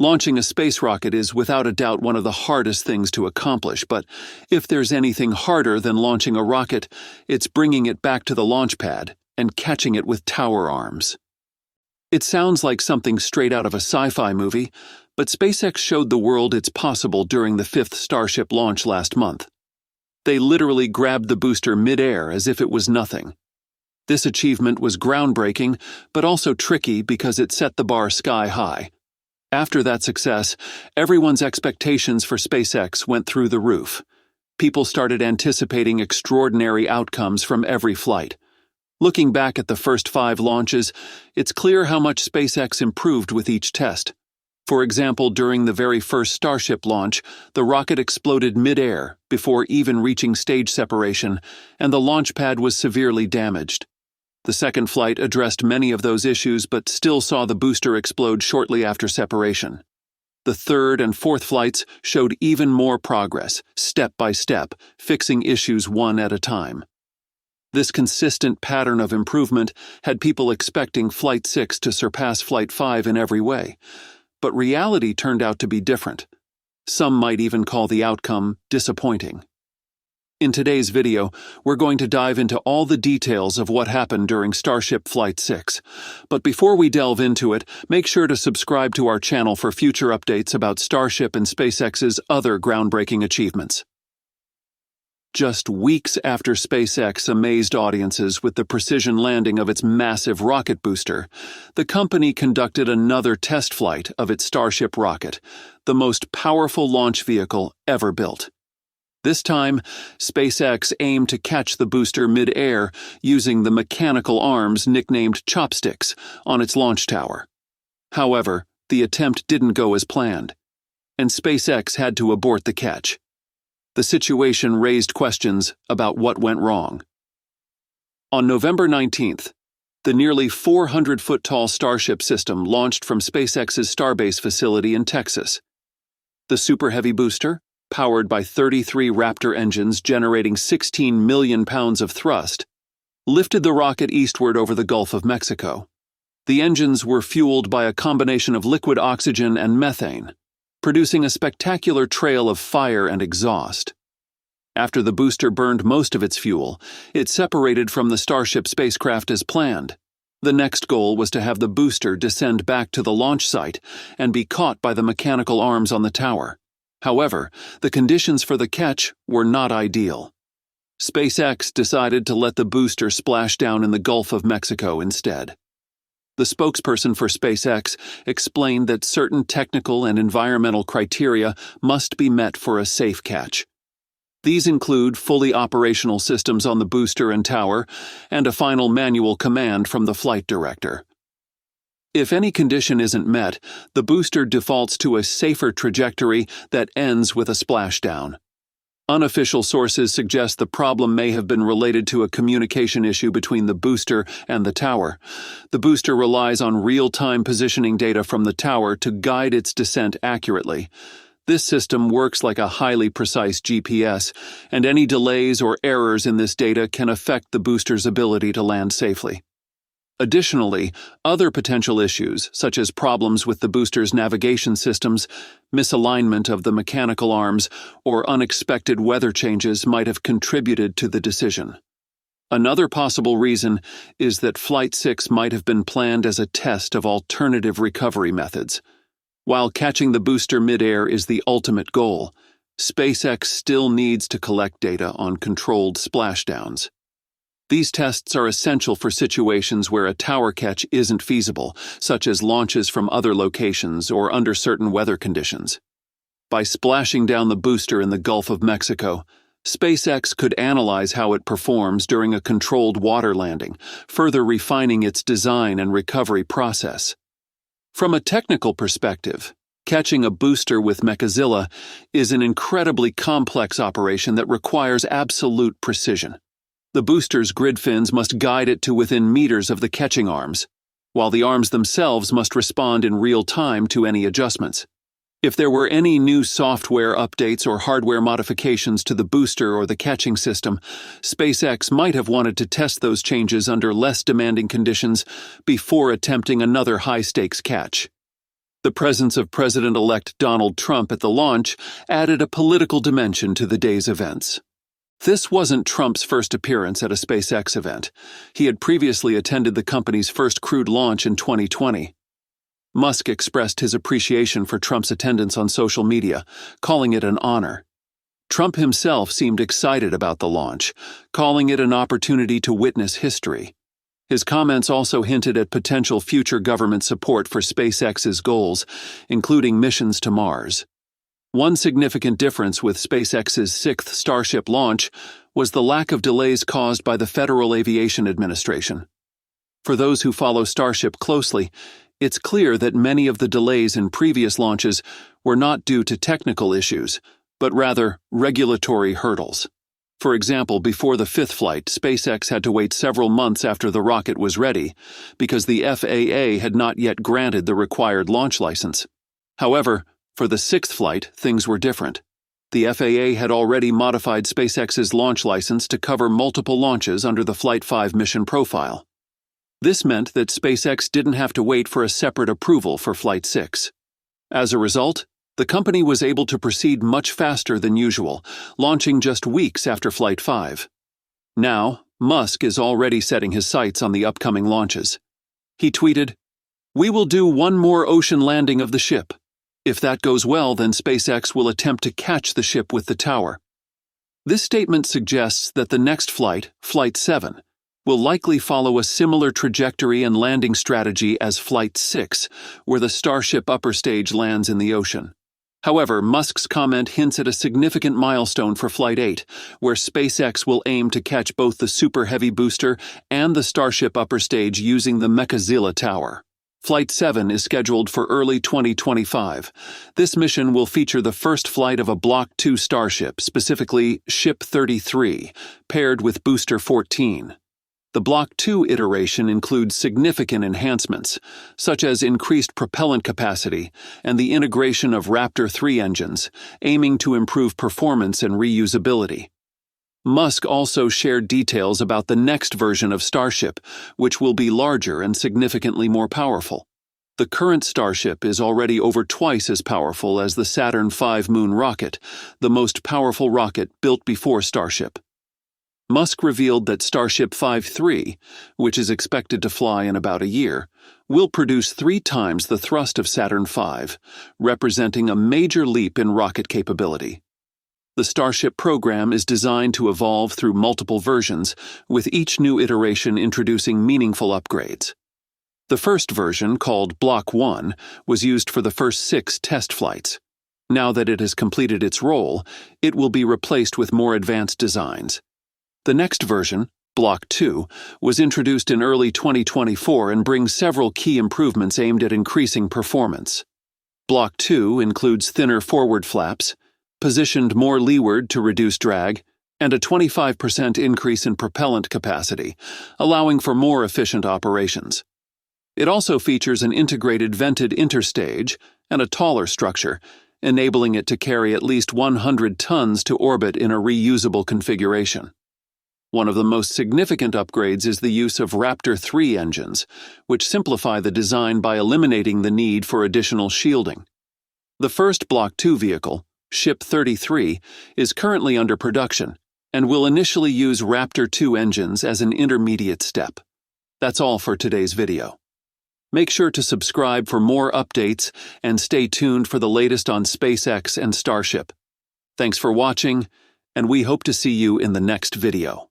Launching a space rocket is without a doubt one of the hardest things to accomplish, but if there's anything harder than launching a rocket, it's bringing it back to the launch pad and catching it with tower arms. It sounds like something straight out of a sci-fi movie, but SpaceX showed the world it's possible during the 5th Starship launch last month. They literally grabbed the booster mid-air as if it was nothing. This achievement was groundbreaking, but also tricky because it set the bar sky high. After that success, everyone's expectations for SpaceX went through the roof. People started anticipating extraordinary outcomes from every flight. Looking back at the first 5 launches, it's clear how much SpaceX improved with each test. For example, during the very first Starship launch, the rocket exploded mid-air before even reaching stage separation, and the launch pad was severely damaged. The second flight addressed many of those issues but still saw the booster explode shortly after separation. The third and fourth flights showed even more progress, step by step, fixing issues one at a time. This consistent pattern of improvement had people expecting Flight 6 to surpass Flight 5 in every way, but reality turned out to be different. Some might even call the outcome disappointing. In today's video, we're going to dive into all the details of what happened during Starship Flight 6. But before we delve into it, make sure to subscribe to our channel for future updates about Starship and SpaceX's other groundbreaking achievements. Just weeks after SpaceX amazed audiences with the precision landing of its massive rocket booster, the company conducted another test flight of its Starship rocket, the most powerful launch vehicle ever built. This time, SpaceX aimed to catch the booster mid-air using the mechanical arms nicknamed chopsticks on its launch tower. However, the attempt didn't go as planned, and SpaceX had to abort the catch. The situation raised questions about what went wrong. On November 19th, the nearly 400-foot-tall Starship system launched from SpaceX's Starbase facility in Texas. The Super Heavy booster, powered by 33 Raptor engines generating 16 million pounds of thrust, lifted the rocket eastward over the Gulf of Mexico. The engines were fueled by a combination of liquid oxygen and methane, producing a spectacular trail of fire and exhaust. After the booster burned most of its fuel, it separated from the Starship spacecraft as planned. The next goal was to have the booster descend back to the launch site and be caught by the mechanical arms on the tower. However, the conditions for the catch were not ideal. SpaceX decided to let the booster splash down in the Gulf of Mexico instead. The spokesperson for SpaceX explained that certain technical and environmental criteria must be met for a safe catch. These include fully operational systems on the booster and tower, and a final manual command from the flight director. If any condition isn't met, the booster defaults to a safer trajectory that ends with a splashdown. Unofficial sources suggest the problem may have been related to a communication issue between the booster and the tower. The booster relies on real-time positioning data from the tower to guide its descent accurately. This system works like a highly precise GPS, and any delays or errors in this data can affect the booster's ability to land safely. Additionally, other potential issues, such as problems with the booster's navigation systems, misalignment of the mechanical arms, or unexpected weather changes might have contributed to the decision. Another possible reason is that Flight 6 might have been planned as a test of alternative recovery methods. While catching the booster mid-air is the ultimate goal, SpaceX still needs to collect data on controlled splashdowns. These tests are essential for situations where a tower catch isn't feasible, such as launches from other locations or under certain weather conditions. By splashing down the booster in the Gulf of Mexico, SpaceX could analyze how it performs during a controlled water landing, further refining its design and recovery process. From a technical perspective, catching a booster with Mechazilla is an incredibly complex operation that requires absolute precision. The booster's grid fins must guide it to within meters of the catching arms, while the arms themselves must respond in real time to any adjustments. If there were any new software updates or hardware modifications to the booster or the catching system, SpaceX might have wanted to test those changes under less demanding conditions before attempting another high-stakes catch. The presence of President-elect Donald Trump at the launch added a political dimension to the day's events. This wasn't Trump's first appearance at a SpaceX event. He had previously attended the company's first crewed launch in 2020. Musk expressed his appreciation for Trump's attendance on social media, calling it an honor. Trump himself seemed excited about the launch, calling it an opportunity to witness history. His comments also hinted at potential future government support for SpaceX's goals, including missions to Mars. One significant difference with SpaceX's sixth Starship launch was the lack of delays caused by the Federal Aviation Administration. For those who follow Starship closely, it's clear that many of the delays in previous launches were not due to technical issues, but rather regulatory hurdles. For example, before the fifth flight, SpaceX had to wait several months after the rocket was ready because the FAA had not yet granted the required launch license. However, for the sixth flight, things were different. The FAA had already modified SpaceX's launch license to cover multiple launches under the Flight 5 mission profile. This meant that SpaceX didn't have to wait for a separate approval for Flight 6. As a result, the company was able to proceed much faster than usual, launching just weeks after Flight 5. Now, Musk is already setting his sights on the upcoming launches. He tweeted, "We will do one more ocean landing of the ship. If that goes well, then SpaceX will attempt to catch the ship with the tower." This statement suggests that the next flight, Flight 7, will likely follow a similar trajectory and landing strategy as Flight 6, where the Starship upper stage lands in the ocean. However, Musk's comment hints at a significant milestone for Flight 8, where SpaceX will aim to catch both the Super Heavy booster and the Starship upper stage using the Mechazilla tower. Flight 7 is scheduled for early 2025. This mission will feature the first flight of a Block 2 Starship, specifically Ship 33, paired with Booster 14. The Block 2 iteration includes significant enhancements, such as increased propellant capacity and the integration of Raptor 3 engines, aiming to improve performance and reusability. Musk also shared details about the next version of Starship, which will be larger and significantly more powerful. The current Starship is already over twice as powerful as the Saturn V moon rocket, the most powerful rocket built before Starship. Musk revealed that Starship 5-3, which is expected to fly in about a year, will produce 3 times the thrust of Saturn V, representing a major leap in rocket capability. The Starship program is designed to evolve through multiple versions, with each new iteration introducing meaningful upgrades. The first version, called Block 1, was used for the first 6 test flights. Now that it has completed its role, it will be replaced with more advanced designs. The next version, Block 2, was introduced in early 2024 and brings several key improvements aimed at increasing performance. Block 2 includes thinner forward flaps, positioned more leeward to reduce drag, and a 25% increase in propellant capacity, allowing for more efficient operations. It also features an integrated vented interstage and a taller structure, enabling it to carry at least 100 tons to orbit in a reusable configuration. One of the most significant upgrades is the use of Raptor 3 engines, which simplify the design by eliminating the need for additional shielding. The first Block 2 vehicle, Ship 33, is currently under production and will initially use Raptor 2 engines as an intermediate step. That's all for today's video. Make sure to subscribe for more updates and stay tuned for the latest on SpaceX and Starship. Thanks for watching, and we hope to see you in the next video.